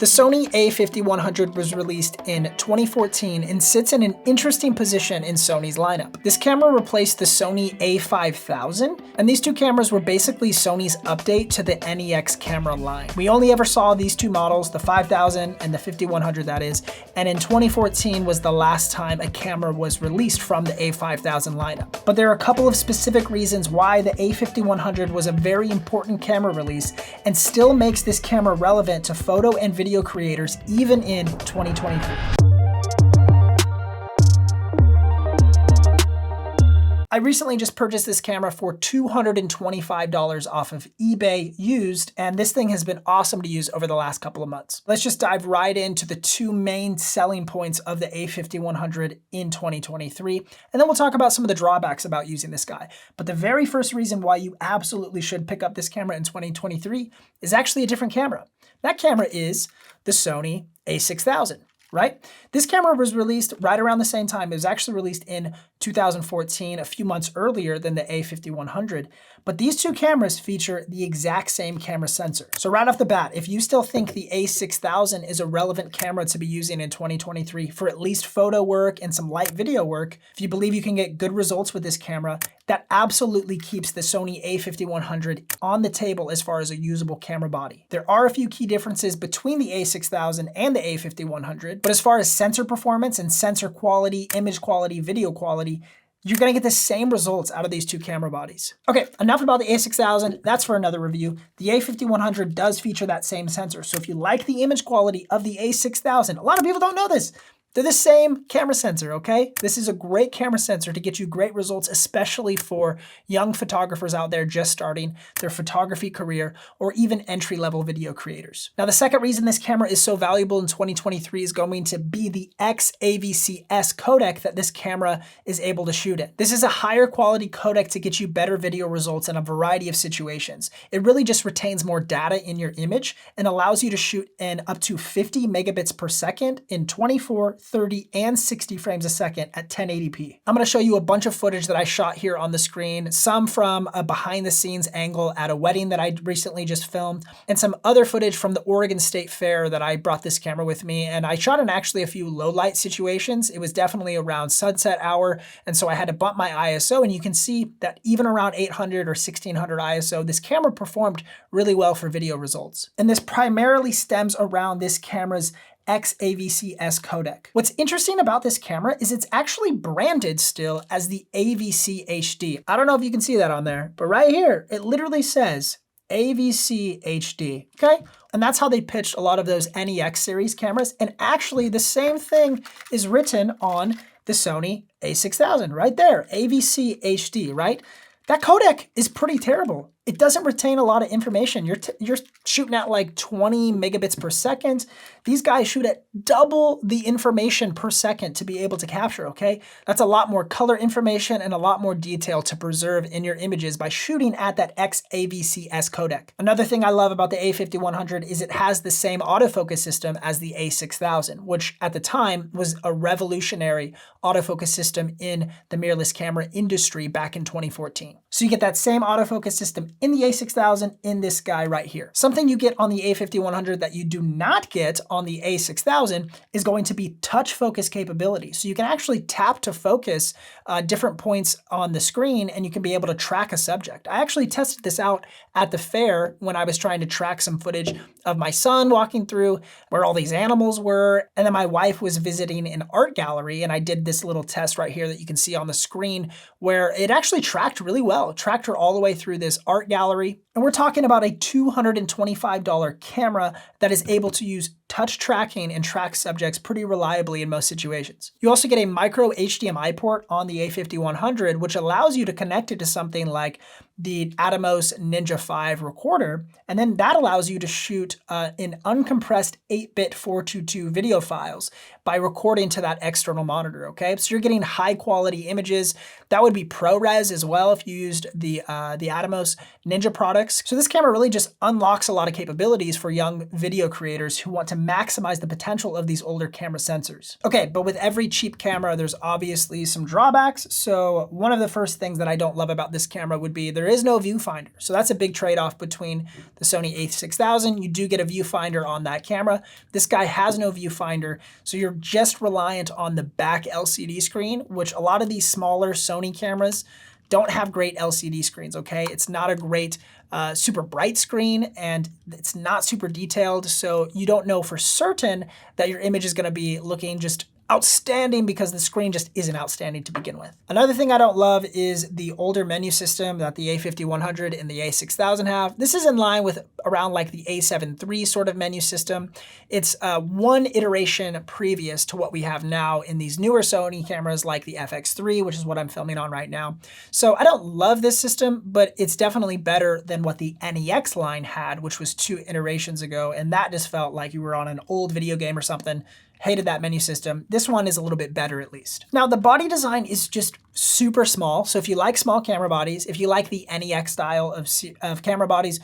The Sony A5100 was released in 2014 and sits in an interesting position in Sony's lineup. This camera replaced the Sony A5000, and these two cameras were basically Sony's update to the NEX camera line. We only ever saw these two models, the 5000 and the 5100 that is, and in 2014 was the last time a camera was released from the A5000 lineup. But there are a couple of specific reasons why the A5100 was a very important camera release and still makes this camera relevant to photo and video creators even in 2023. I recently just purchased this camera for $225 off of eBay used, and this thing has been awesome to use over the last couple of months. Let's just dive right into the two main selling points of the A5100 in 2023, and then we'll talk about some of the drawbacks about using this guy. But the very first reason why you absolutely should pick up this camera in 2023 is actually a different camera. That camera is the Sony A6000. Right? This camera was released right around the same time. It was actually released in 2014, a few months earlier than the A5100. But these two cameras feature the exact same camera sensor. So right off the bat, if you still think the A6000 is a relevant camera to be using in 2023 for at least photo work and some light video work, if you believe you can get good results with this camera, that absolutely keeps the Sony A5100 on the table as far as a usable camera body. There are a few key differences between the A6000 and the A5100, but as far as sensor performance and sensor quality, image quality, video quality, you're gonna get the same results out of these two camera bodies. Okay, enough about the A6000, that's for another review. The A5100 does feature that same sensor, so if you like the image quality of the A6000, a lot of people don't know this, they're the same camera sensor, okay? This is a great camera sensor to get you great results, especially for young photographers out there just starting their photography career or even entry-level video creators. Now, the second reason this camera is so valuable in 2023 is going to be the XAVC-S codec that this camera is able to shoot in. This is a higher quality codec to get you better video results in a variety of situations. It really just retains more data in your image and allows you to shoot in up to 50 megabits per second in 24, 30, and 60 frames a second at 1080p. I'm gonna show you a bunch of footage that I shot here on the screen, some from a behind the scenes angle at a wedding that I recently just filmed, and some other footage from the Oregon State Fair that I brought this camera with me, and I shot in actually a few low light situations. It was definitely around sunset hour, and so I had to bump my ISO, and you can see that even around 800 or 1600 ISO, this camera performed really well for video results. And this primarily stems around this camera's XAVC-S codec. What's interesting about this camera is it's actually branded still as the AVCHD. I don't know if you can see that on there, but right here, it literally says AVCHD, okay? And that's how they pitched a lot of those NEX series cameras. And actually the same thing is written on the Sony A6000 right there, AVCHD, right? That codec is pretty terrible. It doesn't retain a lot of information. You're shooting at like 20 megabits per second. These guys shoot at double the information per second to be able to capture, okay? That's a lot more color information and a lot more detail to preserve in your images by shooting at that XAVC-S codec. Another thing I love about the A5100 is it has the same autofocus system as the A6000, which at the time was a revolutionary autofocus system in the mirrorless camera industry back in 2014. So you get that same autofocus system in the A6000 in this guy right here. Something you get on the A5100 that you do not get on the A6000 is going to be touch focus capability. So you can actually tap to focus different points on the screen and you can be able to track a subject. I actually tested this out at the fair when I was trying to track some footage of my son walking through where all these animals were. And then my wife was visiting an art gallery and I did this little test right here that you can see on the screen where it actually tracked really well. It tracked her all the way through this art gallery. And we're talking about a $225 camera that is able to use touch tracking and track subjects pretty reliably in most situations. You also get a micro HDMI port on the A5100, which allows you to connect it to something like the Atomos Ninja 5 recorder, and then that allows you to shoot in uncompressed 8-bit 422 video files by recording to that external monitor, okay? So you're getting high quality images. That would be ProRes as well if you used the Atomos Ninja products. So this camera really just unlocks a lot of capabilities for young video creators who want to maximize the potential of these older camera sensors. Okay, but with every cheap camera, there's obviously some drawbacks. So one of the first things that I don't love about this camera would be there's there is no viewfinder. So that's a big trade-off between the Sony A6000. You do get a viewfinder on that camera. This guy has no viewfinder, so you're just reliant on the back LCD screen, which a lot of these smaller Sony cameras don't have great LCD screens, okay? It's not a great super bright screen, and it's not super detailed, so you don't know for certain that your image is gonna be looking just outstanding because the screen just isn't outstanding to begin with. Another thing I don't love is the older menu system that the A5100 and the A6000 have. This is in line with around like the A7 III sort of menu system. It's one iteration previous to what we have now in these newer Sony cameras like the FX3, which is what I'm filming on right now. So I don't love this system, but it's definitely better than what the NEX line had, which was 2 iterations ago, and that just felt like you were on an old video game or something. Hated that menu system. This one is a little bit better at least. Now the body design is just super small. So if you like small camera bodies, if you like the NEX style of camera bodies,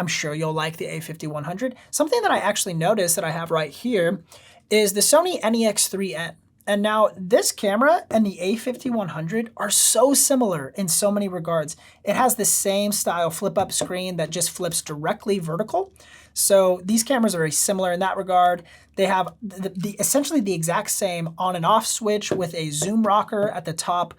I'm sure you'll like the A5100. Something that I actually noticed that I have right here is the Sony NEX3N. And now this camera and the A5100 are so similar in so many regards. It has the same style flip up screen that just flips directly vertical. So these cameras are very similar in that regard. They have essentially the exact same on and off switch with a zoom rocker at the top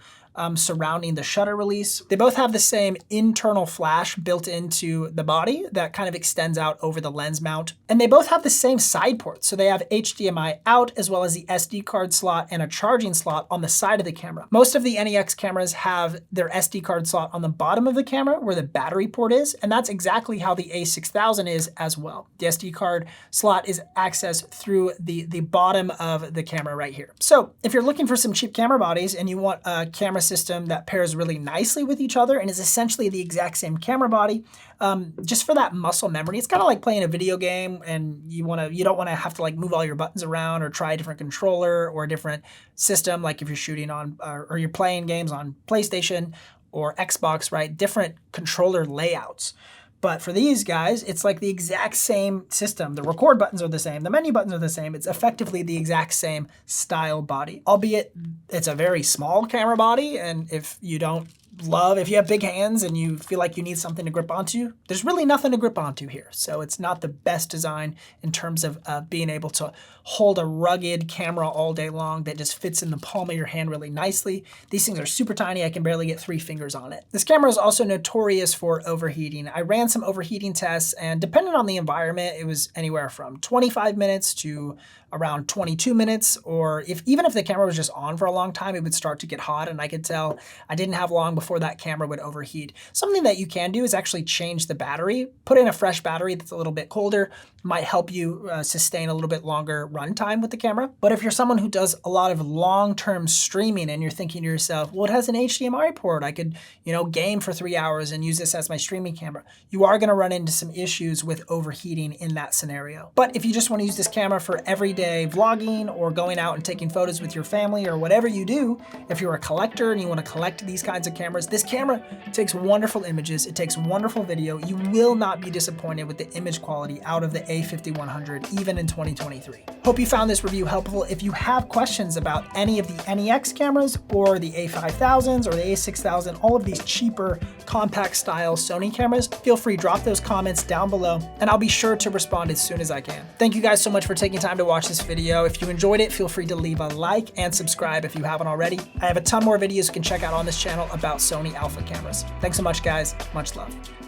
surrounding the shutter release. They both have the same internal flash built into the body that kind of extends out over the lens mount. And they both have the same side ports. So they have HDMI out as well as the SD card slot and a charging slot on the side of the camera. Most of the NEX cameras have their SD card slot on the bottom of the camera where the battery port is. And that's exactly how the A6000 is as well. The SD card slot is accessed through the bottom of the camera right here. So if you're looking for some cheap camera bodies and you want a camera system that pairs really nicely with each other and is essentially the exact same camera body, just for that muscle memory. It's kind of like playing a video game and you don't want to have to like move all your buttons around or try a different controller or a different system, like if you're shooting on or you're playing games on PlayStation or Xbox, right? Different controller layouts. But for these guys, it's like the exact same system. The record buttons are the same. The menu buttons are the same. It's effectively the exact same style body, albeit it's a very small camera body. And if you have big hands and you feel like you need something to grip onto, there's really nothing to grip onto here. So it's not the best design in terms of being able to hold a rugged camera all day long that just fits in the palm of your hand really nicely. These things are super tiny. I can barely get 3 fingers on it. This camera is also notorious for overheating. I ran some overheating tests, and depending on the environment, it was anywhere from 25 minutes to around 22 minutes, or even if the camera was just on for a long time, it would start to get hot, and I could tell I didn't have long before that camera would overheat. Something that you can do is actually change the battery. Put in a fresh battery that's a little bit colder, might help you sustain a little bit longer runtime with the camera. But if you're someone who does a lot of long-term streaming and you're thinking to yourself, well, it has an HDMI port, I could, game for 3 hours and use this as my streaming camera, you are gonna run into some issues with overheating in that scenario. But if you just wanna use this camera for everyday vlogging or going out and taking photos with your family or whatever you do, if you're a collector and you wanna collect these kinds of cameras, this camera takes wonderful images, it takes wonderful video. You will not be disappointed with the image quality out of the A5100, even in 2023. Hope you found this review helpful. If you have questions about any of the NEX cameras or the A5000s or the A6000, all of these cheaper compact style Sony cameras, feel free, drop those comments down below and I'll be sure to respond as soon as I can. Thank you guys so much for taking time to watch this video. If you enjoyed it, feel free to leave a like and subscribe if you haven't already. I have a ton more videos you can check out on this channel about Sony Alpha cameras. Thanks so much, guys. Much love.